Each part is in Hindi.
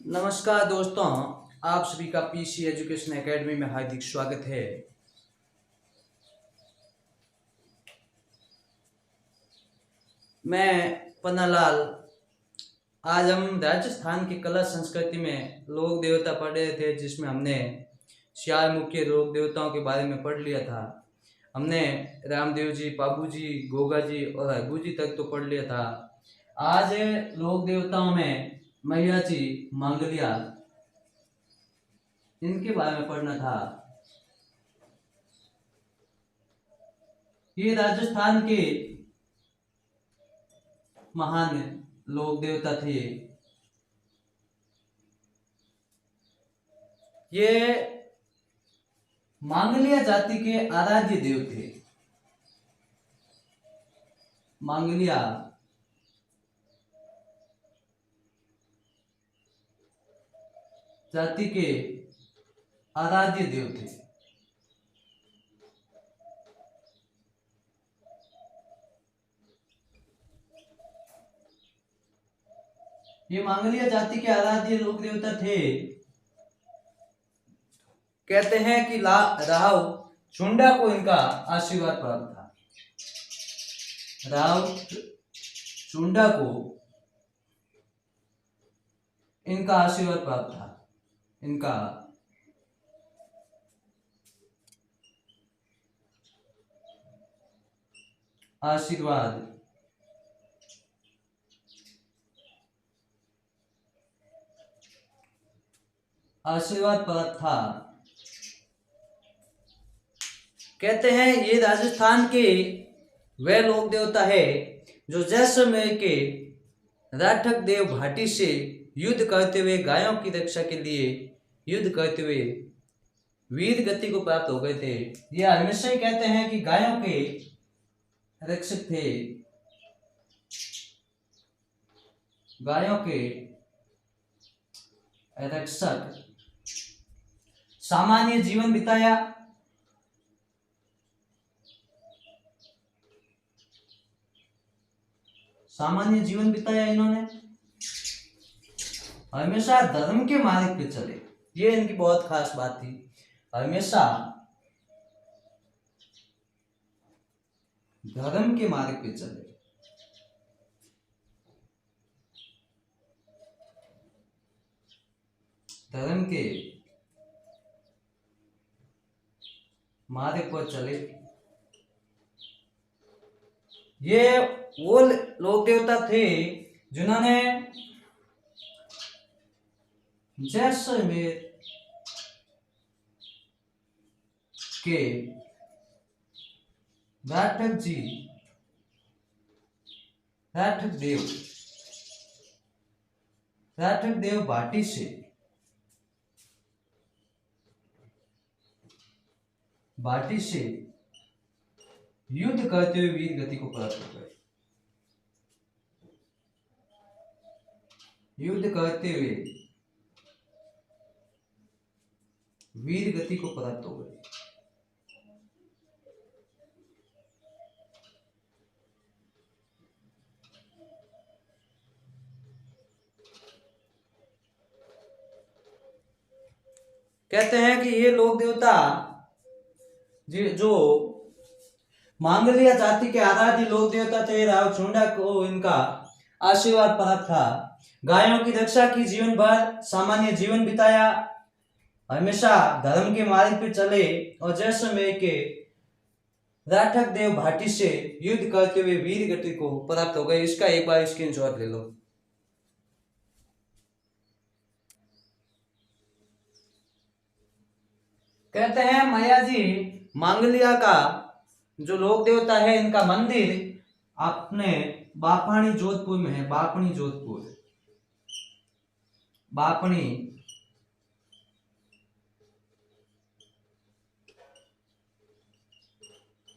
नमस्कार दोस्तों, आप सभी का पीसी एजुकेशन एकेडमी में हार्दिक स्वागत है। मैं पन्नालाल। आज हम राजस्थान की कला संस्कृति में लोक देवता पढ़ रहे थे, जिसमें हमने 4 मुख्य लोक देवताओं के बारे में पढ़ लिया था। हमने रामदेव जी, बाबू जी, गोगा जी और हरगू जी तक तो पढ़ लिया था। आज लोक देवताओं में मैया जी, मांगलिया, इनके बारे में पढ़ना था। ये राजस्थान के महान लोक देवता थे। ये मांगलिया जाति के आराध्य देव थे। मांगलिया जाति के आराध्य देव थे। ये मांगलिया जाति के आराध्य लोक देवता थे। कहते हैं कि राव चुंडा को इनका आशीर्वाद प्राप्त था। राव चुंडा को इनका आशीर्वाद प्राप्त था। इनका आशीर्वाद प्राप्त था। कहते हैं ये राजस्थान के वह लोक देवता है जो जैसलमेर के राठक देव भाटी से युद्ध करते हुए गायों की रक्षा के लिए युद्ध करते हुए वीर गति को प्राप्त हो गए थे। ये हमेशा ही कहते हैं कि गायों के रक्षक थे। गायों के रक्षक। सामान्य जीवन बिताया। सामान्य जीवन बिताया इन्होंने। हमेशा धर्म के मार्ग पे चले, ये इनकी बहुत खास बात थी। हमेशा धर्म के मार्ग पे चले। धर्म के मार्ग पर चले। ये वो लोक देवता थे जिन्होंने जैसलमेर के राठक देव भाटी से युद्ध करते हुए वीर गति को प्राप्त हो गए। युद्ध करते हुए वीर गति को प्राप्त हो गए। कहते हैं कि ये लोक देवता जो मांगलिया जाति के आराध्य लोक देवता थे, राव चुंडा को इनका आशीर्वाद प्राप्त था। गायों की रक्षा की जीवन भर, सामान्य जीवन बिताया, हमेशा धर्म के मार्ग पर चले और जैसलमेर के राठक देव भाटी से युद्ध करते हुए वीर गति को प्राप्त हो गए। इसका एक बार स्क्रीनशॉट ले लो। कहते हैं मैया जी मांगलिया का जो लोक देवता है, इनका मंदिर अपने बापणी जोधपुर में है। बापणी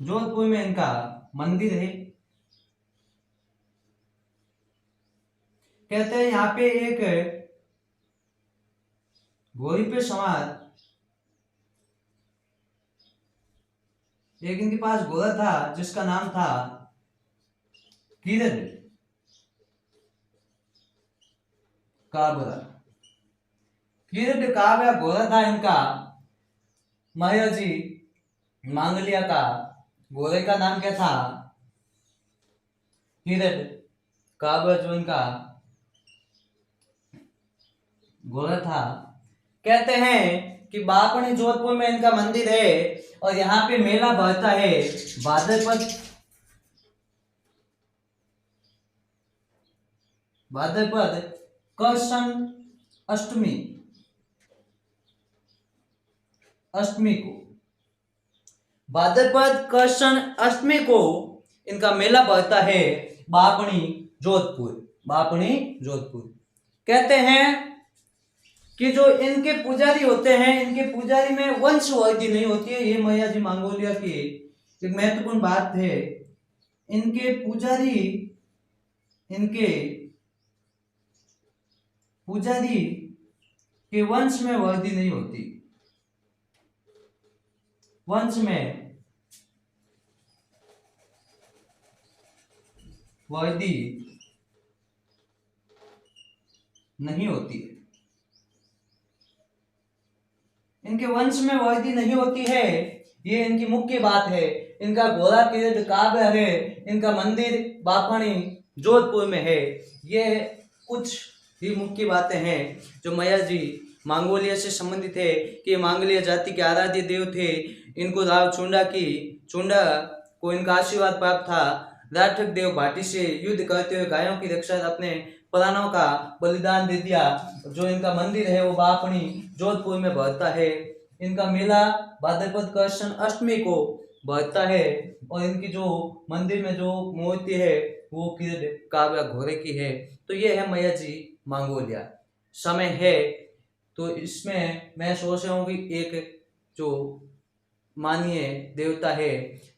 जोधपुर में इनका मंदिर है। कहते हैं यहाँ पे एक घोड़ी पे सवार एक इनके पास घोड़ा था जिसका नाम था किरण काबरा। किरीट काव्य घोड़ा था इनका। माया जी मांगलिया का घोड़े का नाम क्या था? किरीट काव्य जो इनका घोड़ा था। कहते हैं कि बापणी जोधपुर में इनका मंदिर है और यहाँ पे मेला भरता है भाद्रपद कृष्ण अष्टमी अष्टमी को भाद्रपद कृष्ण अष्टमी को इनका मेला भरता है बापणी जोधपुर। कहते हैं कि जो इनके पुजारी होते हैं, इनके पुजारी में वंशवर्धि नहीं होती है। ये मैया जी मंगोलिया की एक महत्वपूर्ण बात है। इनके पुजारी के वंश में वृद्धि नहीं होती, वंश में वृद्धि नहीं होती है। इनके वंश में वृद्धि नहीं होती है, ये इनकी मुख्य बात है। इनका घोड़ा किरीट काव्य है, इनका मंदिर बापणी जोधपुर में है। ये कुछ ही मुख्य बातें हैं जो मैया जी मंगोलिया से संबंधित है कि मंगोलिया जाति के आराध्य देव थे। इनको राव चुंडा को इनका आशीर्वाद प्राप्त था। राठक देव भाटी से युद्ध करते हुए गायों की रक्षा अपने प्राणों का बलिदान दे दिया। जो इनका मंदिर है वो बापणी जोधपुर में भरता है। इनका मेला भाद्रपद कृष्ण अष्टमी को भरता है और इनकी जो मंदिर में जो मूर्ति है वो किरीट काव्य घोड़े की है। तो ये है मैया जी मंगोलिया। समय है तो इसमें मैं सोच रहा हूँ कि एक जो माननीय देवता है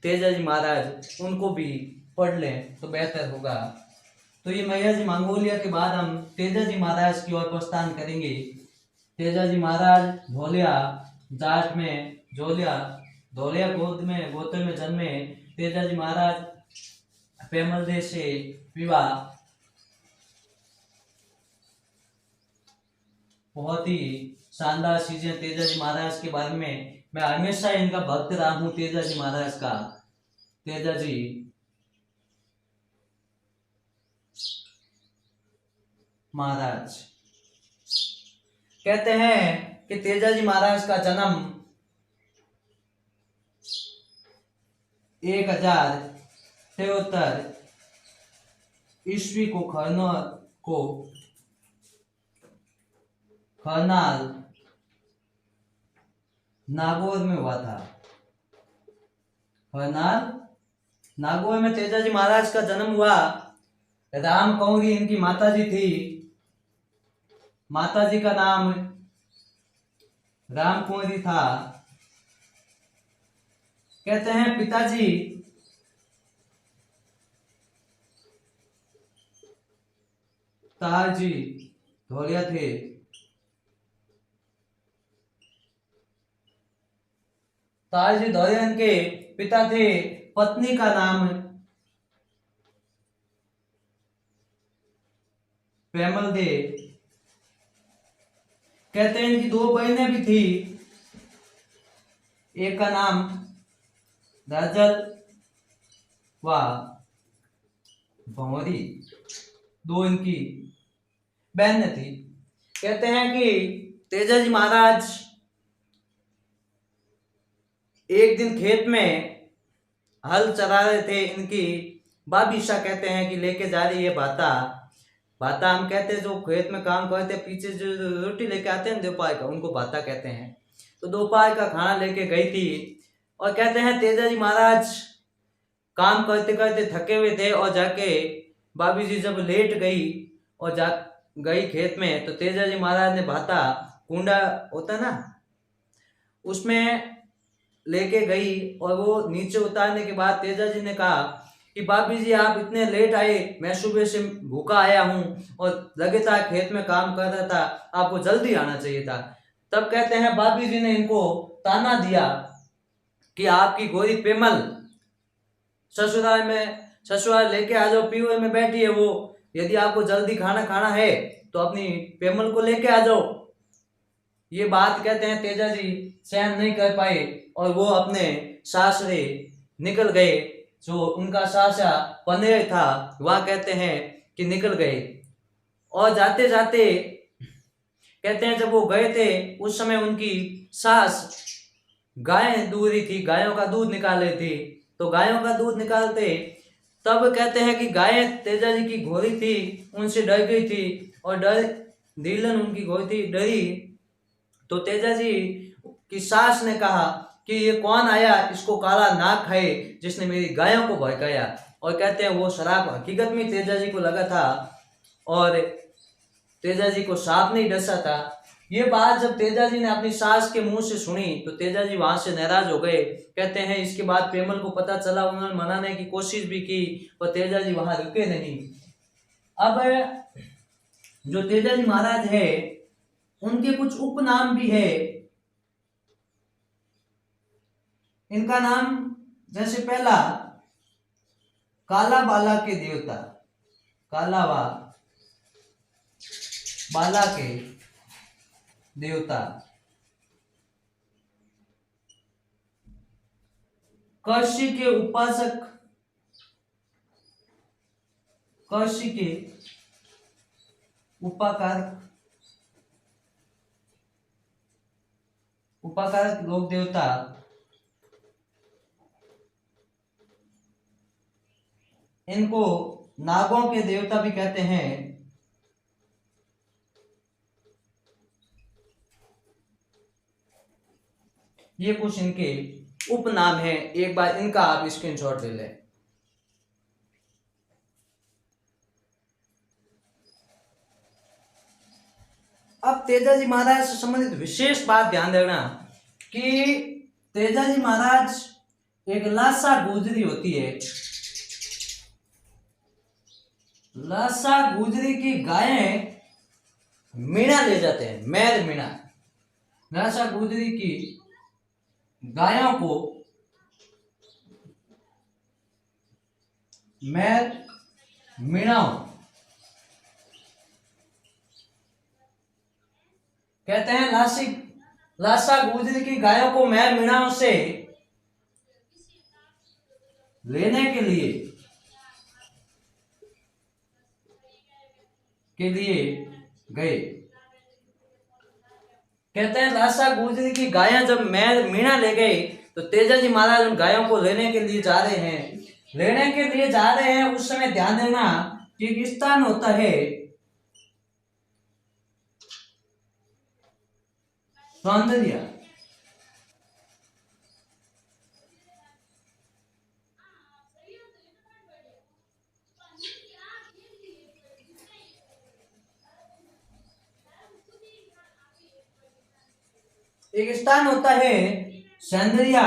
तेजाजी महाराज, उनको भी पढ़ लें तो बेहतर होगा। तो ये मैया जी मंगोलिया के बाद हम तेजाजी महाराज की ओर प्रस्थान करेंगे। तेजाजी महाराज धोलिया जाट में धोलिया गोत्र में जन्मे। तेजाजी महाराज पेमल देश से विवाह। बहुत ही शानदार चीजें तेजाजी महाराज के बारे में, मैं हमेशा इनका भक्त रहा हूं तेजाजी महाराज का। तेजाजी महाराज कहते हैं कि तेजाजी महाराज का जन्म 1073 ईस्वी को खरनाल नागौर में हुआ था। खरनाल नागौर में तेजाजी महाराज का जन्म हुआ। राम कौरी इनकी माताजी थी। माताजी का नाम राम कुंवरी था। कहते हैं पिताजी तारजी धोलिया थे। तारजी धोलिया इनके पिता थे। पत्नी का नाम पेमल दे। कहते हैं इनकी 2 बहनें भी थी। एक का नाम राजल व भंवरी, 2 इनकी बहनें थी। कहते हैं कि तेजाजी महाराज एक दिन खेत में हल चला रहे थे। इनकी बाबीशा कहते हैं कि लेके जा रही है भाता हम कहते हैं जो खेत में काम करते हैं, पीछे जो रोटी लेके आते हैं दोपहर का, उनको भाता कहते हैं। तो दोपहर का खाना लेके गई थी और कहते हैं तेजाजी महाराज काम करते करते थके हुए थे और जाके भाभी जी जब लेट गई और जा गई खेत में, तो तेजाजी महाराज ने भाता कुंडा होता ना उसमें लेके गई और वो नीचे उतारने के बाद तेजाजी ने कहा कि भाभी जी आप इतने लेट आए, मैं सुबह से भूखा आया हूँ और लगातार खेत में काम कर रहा था, आपको जल्दी आना चाहिए था। तब कहते हैं भाभी जी ने इनको ताना दिया कि आपकी गोरी पेमल ससुराल लेके आ जाओ, पीओए में बैठी है वो, यदि आपको जल्दी खाना खाना है तो अपनी पेमल को लेके आ जाओ। ये बात कहते हैं तेजा जी सहन नहीं कर पाए और वो अपने सासरे निकल गए। जो उनका सासा पनेर था वहां कहते हैं कि निकल गए। और जाते जाते कहते हैं जब वो गए थे उस समय उनकी सास गाय दूध रही थी, गायों का दूध निकाल रही थी। तो गायों का दूध निकालते तब कहते हैं कि गाय तेजा जी की घोड़ी थी उनसे डर गई थी और डर नीलन उनकी घोड़ी थी डरी। तो तेजा जी की सास ने कहा कि ये कौन आया इसको काला नाग खाए जिसने मेरी गायों को भड़काया। और कहते हैं वो शराब हकीकत में तेजा जी को लगा था और तेजा जी को सांप नहीं डसा था। ये बात जब तेजा जी ने अपनी सास के मुंह से सुनी तो तेजा जी वहां से नाराज हो गए। कहते हैं इसके बाद पेमल को पता चला, उन्होंने मनाने की कोशिश भी की पर तेजा जी वहां रुके नहीं। अब जो तेजा जी महाराज है उनके कुछ उपनाम भी है। इनका नाम जैसे पहला काला बाला के देवता, काला बाला के देवता, कर्षि के उपासक, कर्षि के उपाकारक लोक देवता, इनको नागों के देवता भी कहते हैं। ये कुछ इनके उपनाम है, एक बार इनका आप स्क्रीनशॉट ले लें। अब तेजा जी महाराज से संबंधित विशेष बात ध्यान देना कि तेजा जी महाराज एक लासा गुजरी होती है, लासा गुजरी की गायें मीणा ले जाते हैं, मैर मीणा। लासा गुजरी की गायों को मैर मीणा कहते हैं। लासा गुजरी की गायों को मैर मीणाओं से लेने के लिए गए। कहते हैं लासा गुजरी की गायें जब मैर मीणा ले गए तो तेजा जी महाराज उन गायों को लेने के लिए जा रहे हैं। उस समय ध्यान देना कि एक स्थान होता है सौंदर्य, एक स्थान होता है सौंदर्य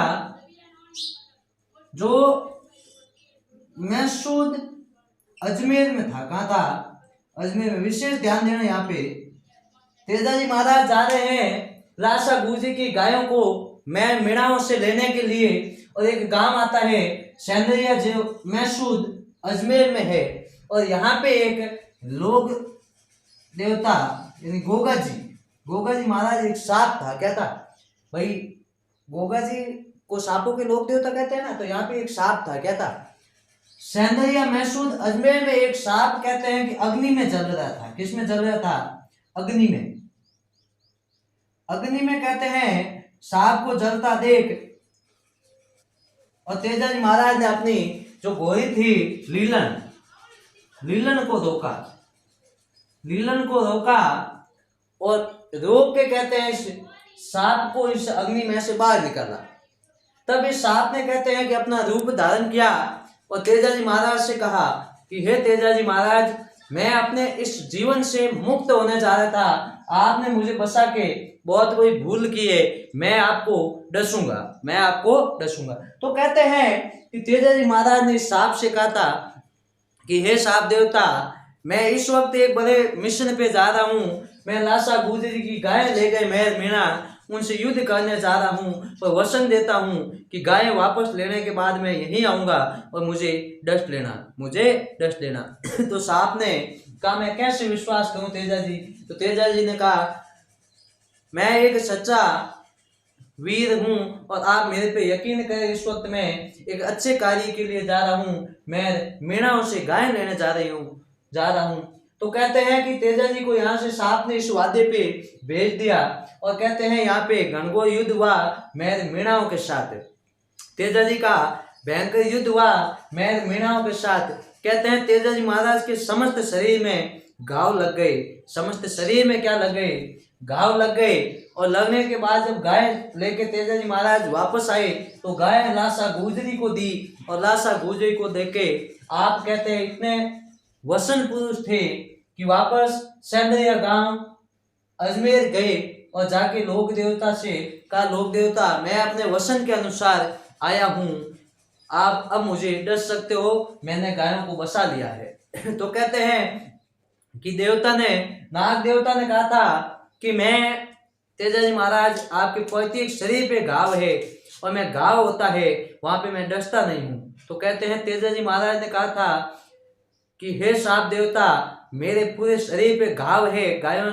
जो मैसूद अजमेर में था। कहाँ था? अजमेर में। विशेष ध्यान देना यहाँ पे तेजा जी महाराज जा रहे हैं लासा गुजरी की गायों को मैं मीणाओं से लेने के लिए और एक गांव आता है सौंदर्य जो मैसूद अजमेर में है। और यहाँ पे एक लोक देवता यानी गोगा जी महाराज एक सांप था। क्या था भाई? गोगा जी को सांपों के लोक देवता कहते हैं ना, तो यहाँ पे एक सांप था। क्या था? सौंदर्य मैसूद अजमेर में एक सांप कहते हैं कि अग्नि में जल रहा था। किस में जल रहा था? अग्नि में कहते हैं सांप को जलता देख और तेजा जी महाराज ने अपनी जो घोड़ी थी लीलन को रोका और रोक के कहते हैं इस सांप को इस अग्नि में से बाहर निकाला। तब इस सांप ने कहते हैं कि अपना रूप धारण किया और तेजा जी महाराज से कहा कि हे तेजा जी महाराज, मैं अपने इस जीवन से मुक्त होने जा रहा था, आपने मुझे बसा के बहुत बड़ी भूल की है, मैं आपको डसूंगा। तो कहते हैं कि तेजा जी महाराज ने इस सांप से कहा था कि हे सांप देवता, मैं इस वक्त एक बड़े मिशन पे जा रहा हूँ। मैं लासा गुजरी की गाय ले गए मैर मीणा, उनसे युद्ध करने जा रहा हूँ, पर वचन देता हूँ कि गाय वापस लेने के बाद मैं यहीं आऊंगा और मुझे डस्ट लेना। तो सांप ने कहा मैं कैसे विश्वास करूं तेजा जी? तो तेजा जी ने कहा मैं एक सच्चा वीर हूँ और आप मेरे पे यकीन करें, इस वक्त मैं एक अच्छे कार्य के लिए जा रहा हूँ, मैं मीणाओं से गाय लेने जा रहा हूँ। तो कहते हैं कि तेजा जी को यहाँ से सांप ने इस वादे पे भेज दिया और कहते हैं यहाँ पे घनघोर युद्ध हुआ महल मीणाओं के साथ। तेजा जी का भयंकर युद्ध हुआ महल मीणाओं के साथ। कहते हैं तेजा जी महाराज के समस्त शरीर में घाव लग गए। समस्त शरीर में क्या लग गए? घाव लग गए। और लगने के बाद जब गाय लेके तेजा जी महाराज वापस आए तो गाय लाशा गुजरी को दी और लाशा गुजरी को देके आप कहते हैं इतने वसन पुरुष थे कि वापस सैंदरिया गांव अजमेर गए और जाके लोक देवता से कहा, लोक देवता मैं अपने वसन के अनुसार आया हूँ, आप अब मुझे डस सकते हो, मैंने गायों को बसा लिया है। तो कहते हैं कि नाग देवता ने कहा था कि मैं तेजा जी महाराज आपके प्रत्येक शरीर पे घाव है और मैं घाव होता है वहां पे मैं डसता नहीं हूँ। तो कहते हैं तेजा जी महाराज ने कहा था कि हे साप देवता मेरे पूरे शरीर पे घाव है, गायों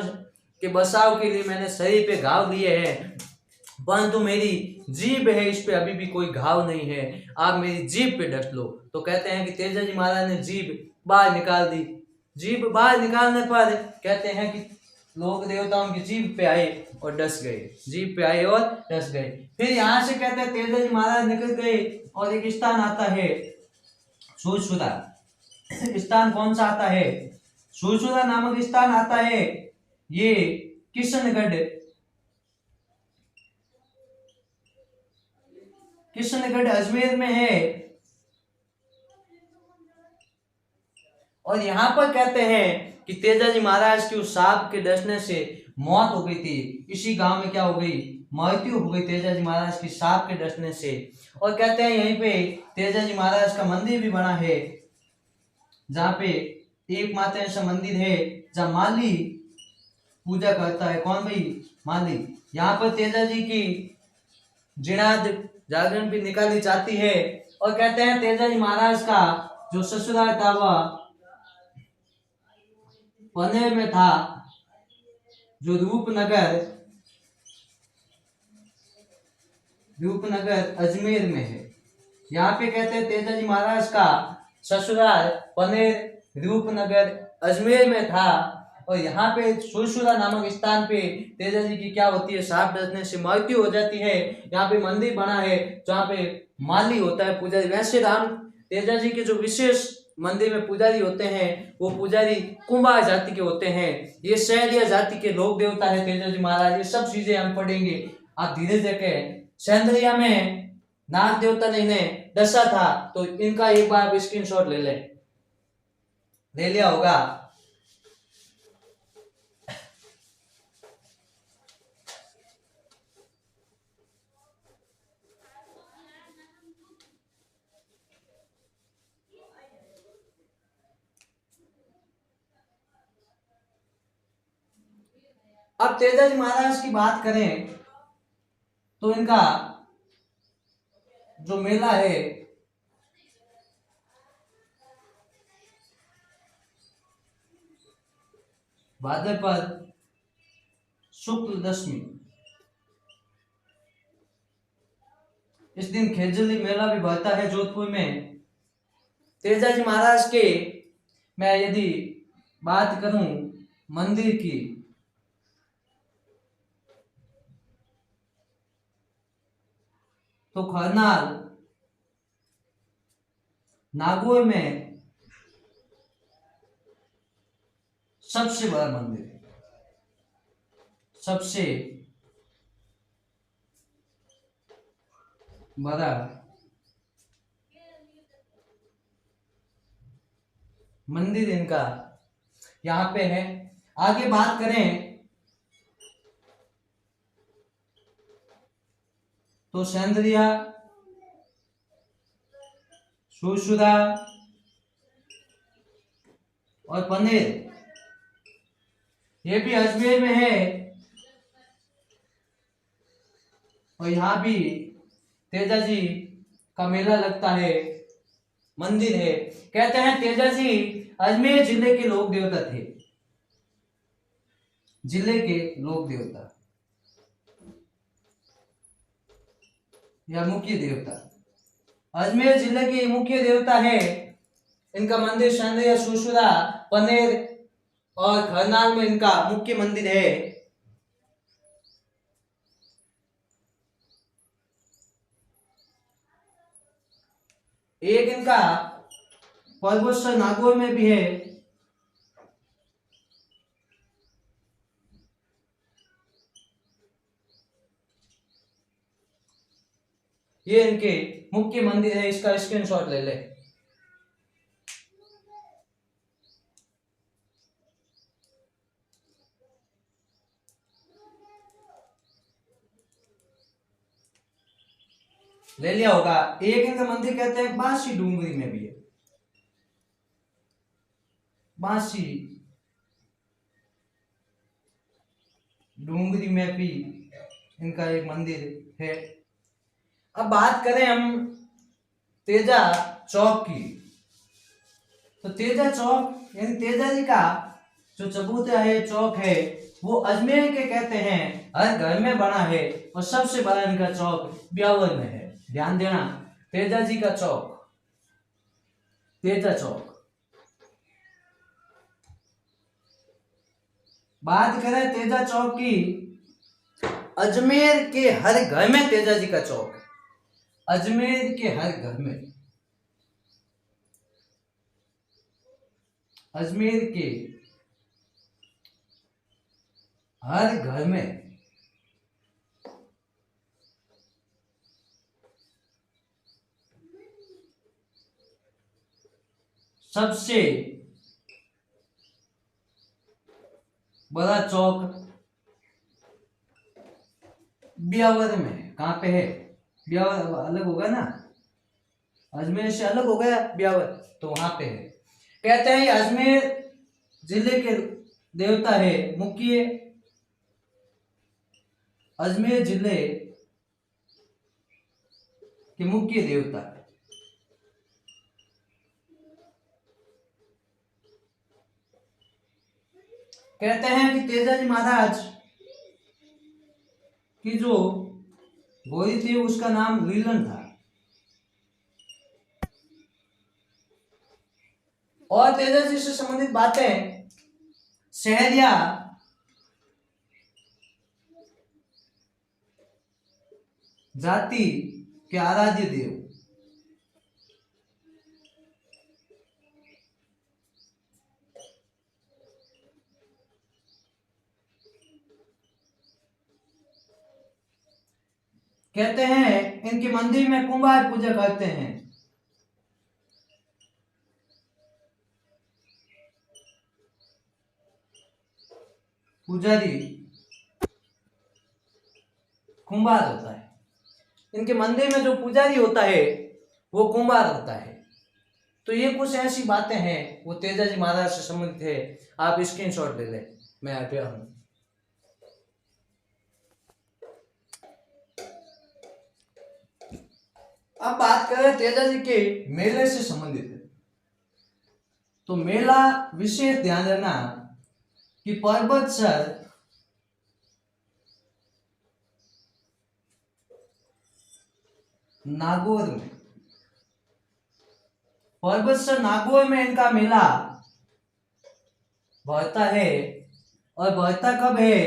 के बसाव के लिए मैंने शरीर पे घाव लिए हैं, परंतु मेरी जीभ है इस पे अभी भी कोई घाव नहीं है, आप मेरी जीभ पे डस लो। तो कहते हैं कि तेजा जी महाराज ने जीभ बाहर निकाल दी। जीभ बाहर निकालने पर कहते हैं कि लोक देवताओं की जीभ पे आए और डस गए, जीभ पे आए और डस गए। फिर यहाँ से कहते हैं तेजा जी महाराज निकल गए और एक स्थान आता है सुरसुरा। स्थान कौन सा आता है? सुरसुरा नामक स्थान आता है। ये किशनगढ़ अजमेर में है। और यहाँ पर कहते हैं कि तेजा जी महाराज की उस सांप के डसने से मौत हो गई थी। इसी गांव में क्या हो गई? मृत्यु हो गई तेजा जी महाराज की सांप के डसने से। और कहते हैं यहीं पे तेजा जी महाराज का मंदिर भी बना है, जहाँ पे एकमात्र ऐसा मंदिर है जहाँ माली पूजा करता है। कौन भाई? माली। यहाँ पर तेजा जी की जिनाद जागरण भी निकाली जाती है। और कहते हैं तेजा जी महाराज का जो ससुराल था वह पनेर में था, जो रूपनगर अजमेर में है। यहाँ पे कहते हैं तेजा जी महाराज का ससुराल पनेर रूपनगर अजमेर में था। और यहाँ पे सुरसुरा नामक स्थान पे तेजा जी की क्या होती है? सांप डसने से मृत्यु हो जाती है। यहाँ पे मंदिर बना है जहाँ पे माली होता है पुजारी। वैसे राम तेजा जी के जो विशेष मंदिर में पुजारी होते हैं वो पुजारी कुंभार जाति के होते हैं। ये सैलिया जाति के लोक देवता है तेजा जी महाराज। ये सब चीजें हम पढ़ेंगे, आप धीरे देखें। सैंदरिया में नाग देवता ने इन्हें डसा था, तो इनका एक बार स्क्रीनशॉट ले लिया होगा। अब तेजा जी महाराज की बात करें तो इनका जो मेला है भाद्रपद शुक्ल दशमी, इस दिन खेजली मेला भी भरता है जोधपुर में। तेजा जी महाराज के मैं यदि बात करूं मंदिर की, तो खरनाल नागौर में सबसे बड़ा मंदिर है, सबसे बड़ा मंदिर इनका यहाँ पे है। आगे बात करें तो सैंदरिया, सुरसुरा और पनेर ये भी अजमेर में है। और यहाँ भी तेजा जी का मेला लगता है, मंदिर है। कहते हैं तेजा जी अजमेर जिले के लोक देवता थे, जिले के लोक देवता। या मुख्य देवता। अजमेर जिले के मुख्य देवता है, इनका मंदिर संध्या, सुसुरा, पनेर और खरनाल में इनका मुख्य मंदिर है। एक इनका पर्वत नागौर में भी है। ये इनके मुख्य मंदिर है, इसका स्क्रीनशॉट ले ले। ले लिया होगा। एक इनका मंदिर कहते हैं बांसी डूंगरी में भी है, बांसी डूंगरी में भी इनका एक मंदिर है। अब बात करें हम तेजा चौक की, तो तेजा चौक यानी तेजा जी का जो चबूतरा है, चौक है, वो अजमेर के कहते हैं हर घर में बना है और सबसे बड़ा इनका चौक ब्यावर में है। ध्यान देना, तेजा जी का चौक, तेजा चौक। बात करें तेजा चौक की, अजमेर के हर घर में तेजा जी का चौक है, अजमेर के हर घर में, अजमेर के हर घर में सबसे बड़ा चौक ब्यावर में। कहां पे है? ब्यावर अलग होगा ना, अजमेर से अलग हो गया ब्यावर, तो वहां पे है। कहते हैं अजमेर जिले के देवता है मुख्य, अजमेर जिले के मुख्य देवता। कहते हैं कि तेजाजी महाराज की जो गोरी थी उसका नाम रीलन था, और तेजाजी से संबंधित बातें, शहरिया जाति के आराध्य देव, कहते हैं इनके मंदिर में कुंभार पूजा करते हैं। पुजारी कुंभार होता है, इनके मंदिर में जो पुजारी होता है वो कुंभार होता है। तो ये कुछ ऐसी बातें हैं वो तेजाजी महाराज से संबंधित है, आप स्क्रीनशॉट ले ले, मैं आ गया हूं। अब बात करें तेजाजी के मेले से संबंधित है, तो मेला विशेष ध्यान रखना कि पर्वत सर नागौर में, पर्वत सर नागौर में इनका मेला भरता है। और भरता कब है?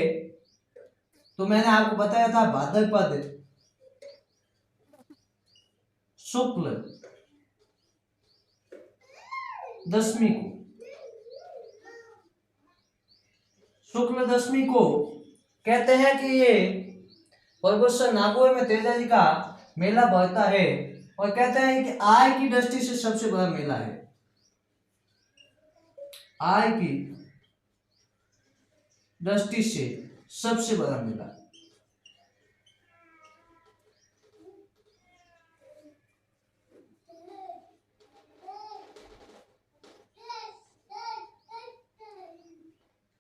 तो मैंने आपको बताया था भाद्रपद शुक्ल दशमी को, शुक्ल दशमी को कहते हैं कि ये पर्वत नागौर में तेजाजी का मेला भरता है, और कहते हैं कि आय की दृष्टि से सबसे बड़ा मेला है, आय की दृष्टि से सबसे बड़ा मेला।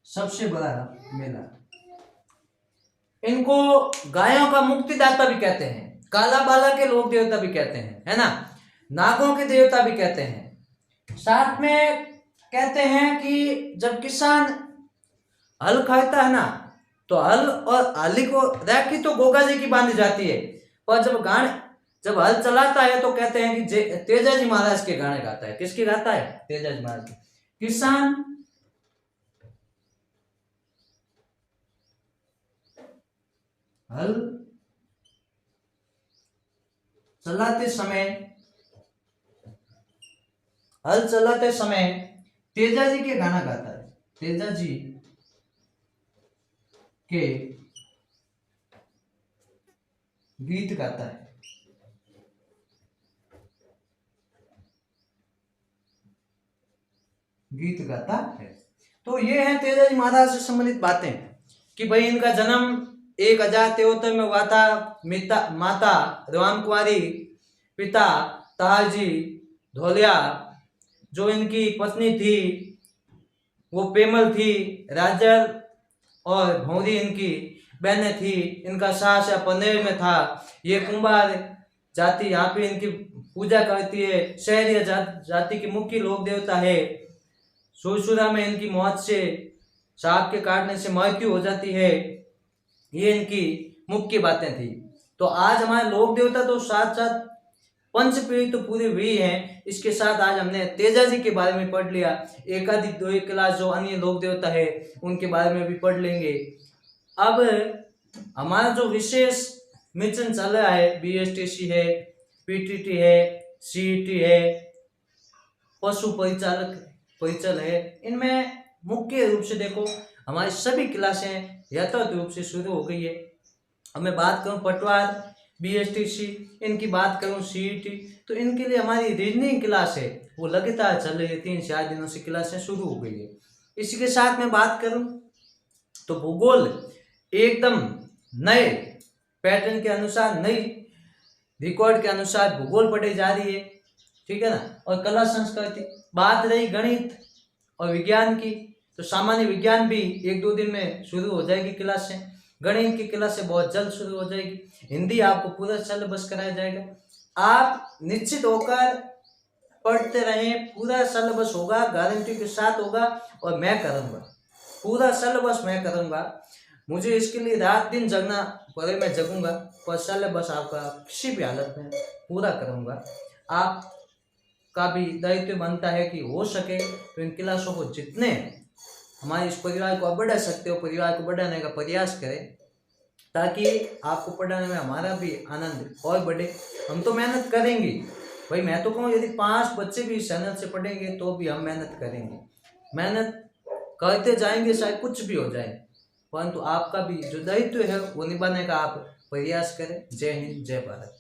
सबसे बड़ा मेला। इनको गायों का मुक्तिदाता भी कहते हैं, काला बाला के लोक देवता भी कहते हैं, है ना, नागों के देवता भी कहते हैं। साथ में कहते हैं कि जब किसान हल खाता है ना, तो हल और हाली को राखी तो गोगा जी की बांधी जाती है, पर जब गाड़ जब हल चलाता है तो कहते हैं कि तेजाजी महाराज के गाने गाता है। किसके गाता है? तेजाजी महाराज के। किसान हल चलाते समय, हल चलाते समय तेजाजी के गाना गाता है। तेजाजी के गीत गाता है। गीत गाता है। तो ये है तेजाजी महाराज से संबंधित बातें कि भाई इनका जन्म 1073 में हुआ था। माता राम कुमारी, पिता ताहाजी धोलिया, जो इनकी पत्नी थी वो पेमल थी, राजर और भौरी इनकी बहनें थी। इनका सास या पनेर में था। ये कुंभार जाति यहाँ पे इनकी पूजा करती है। शहरी जाति की मुख्य लोक देवता है। सुरसुरा में इनकी मौत से, सांप के काटने से मृत्यु हो जाती है। ये इनकी मुख्य बातें थी। तो आज हमारे लोक देवता तो साथ साथ पंच पीढ़ी तो पूरी हुई है। इसके साथ आज हमने तेजाजी के बारे में पढ़ लिया। एक आधी दो एक क्लास जो अन्य लोक देवता है उनके बारे में भी पढ़ लेंगे। अब हमारा जो विशेष मिशन चल रहा है, बीएसटीसी है, पीटीटी है, सीईटी है, पशु परिचल है, इनमें मुख्य रूप से देखो हमारी सभी क्लासें यथावत रूप से शुरू हो गई है। अब मैं बात करूं पटवार, बीएसटीसी, इनकी बात करूं सीईटी, तो इनके लिए हमारी रीजनिंग क्लास है वो लगातार चल रही है। 3-4 दिनों से क्लासें शुरू हो गई है। इसी के साथ मैं बात करूं तो भूगोल एकदम नए पैटर्न के अनुसार, नई रिकॉर्ड के अनुसार भूगोल पढ़ी जा रही है, ठीक है ना। और कला संस्कृति, बात रही गणित और विज्ञान की, तो सामान्य विज्ञान भी 1-2 दिन में शुरू हो जाएगी क्लासें। गणित की क्लासें बहुत जल्द शुरू हो जाएगी। हिंदी आपको पूरा सिलेबस कराया जाएगा। आप निश्चित होकर पढ़ते रहें, पूरा सिलेबस होगा, गारंटी के साथ होगा। और मैं करूँगा पूरा सिलेबस, मैं करूँगा। मुझे इसके लिए रात दिन जगना पड़े मैं जगूंगा, पर सिलेबस आपका किसी भी हालत में पूरा करूँगा। आपका भी दायित्व बनता है कि हो सके तो इन क्लासों को जितने हमारे इस परिवार को आप बढ़ा सकते हो, परिवार को बढ़ाने का प्रयास करें, ताकि आपको पढ़ाने में हमारा भी आनंद और बढ़े। हम तो मेहनत करेंगे भाई, मैं तो कहूँ यदि 5 बच्चे भी इस चैनल से पढ़ेंगे तो भी हम मेहनत करेंगे, मेहनत करते जाएंगे, चाहे कुछ भी हो जाए, परंतु आपका भी जो दायित्व है वो निभाने का आप प्रयास करें। जय हिंद, जय भारत।